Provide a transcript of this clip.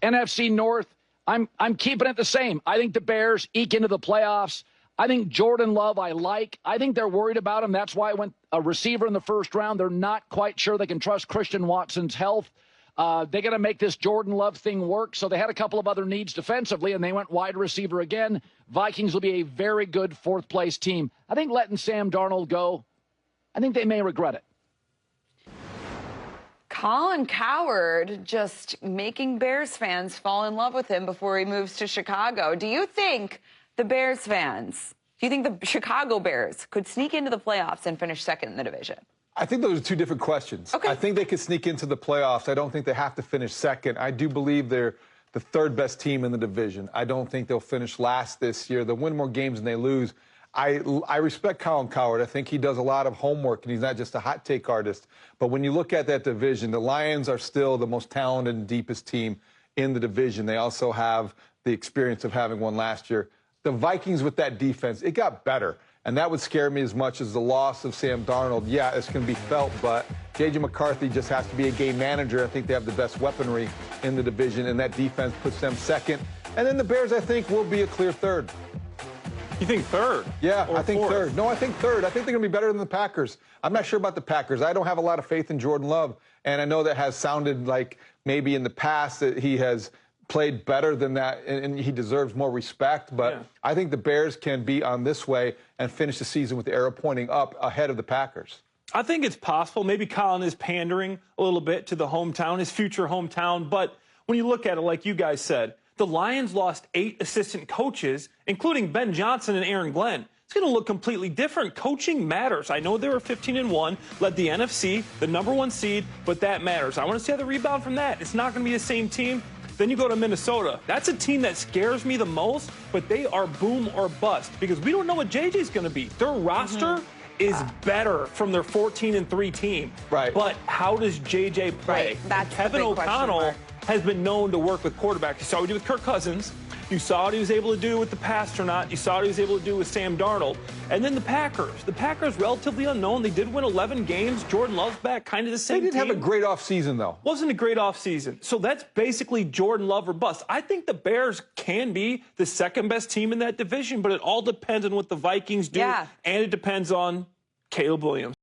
NFC North, I'm keeping it the same. I think the Bears eke into the playoffs. I think Jordan Love I like. I think they're worried about him. That's why I went a receiver in the first round. They're not quite sure they can trust Christian Watson's health. They're going to make this Jordan Love thing work. So they had a couple of other needs defensively, and they went wide receiver again. Vikings will be a very good fourth-place team. I think letting Sam Darnold go, I think they may regret it. Colin Cowherd just making Bears fans fall in love with him before he moves to Chicago. Do you think the Bears fans, do you think the Chicago Bears could sneak into the playoffs and finish second in the division? I think those are two different questions. Okay. I think they could sneak into the playoffs. I don't think they have to finish second. I do believe they're the third best team in the division. I don't think they'll finish last this year. They'll win more games than they lose. I respect Colin Cowherd. I think he does a lot of homework, and he's not just a hot take artist. But when you look at that division, the Lions are still the most talented and deepest team in the division. They also have the experience of having won last year. The Vikings with that defense, it got better. And that would scare me as much as the loss of Sam Darnold. Yeah, it's going to be felt, but J.J. McCarthy just has to be a game manager. I think they have the best weaponry in the division, and that defense puts them second. And then the Bears, I think, will be a clear third. You think third? Yeah, I think fourth? third. No, I think third. I think they're going to be better than the Packers. I'm not sure about the Packers. I don't have a lot of faith in Jordan Love, and I know that has sounded like maybe in the past that he has played better than that, and he deserves more respect. But yeah. I think the Bears can be on this way and finish the season with the arrow pointing up ahead of the Packers. I think it's possible. Maybe Colin is pandering a little bit to the hometown, his future hometown. But when you look at it, like you guys said, the Lions lost 8 assistant coaches, including Ben Johnson and Aaron Glenn. It's going to look completely different. Coaching matters. I know they were 15-1, led the NFC, the #1 seed, but that matters. I want to see how they rebound from that. It's not going to be the same team. Then you go to Minnesota. That's a team that scares me the most, but they are boom or bust because we don't know what JJ's going to be. Their roster is better from their 14-3 team. Right. But how does JJ play? Right. That's Kevin O'Connell has been known to work with quarterbacks. You saw what he did with Kirk Cousins. You saw what he was able to do with the Pasternak. You saw what he was able to do with Sam Darnold. And then the Packers. The Packers, relatively unknown. They did win 11 games. Jordan Love's back, kind of the same They did team. have a great offseason, though. Wasn't a great offseason. So that's basically Jordan Love or bust. I think the Bears can be the second best team in that division, but it all depends on what the Vikings do. Yeah. And it depends on Caleb Williams.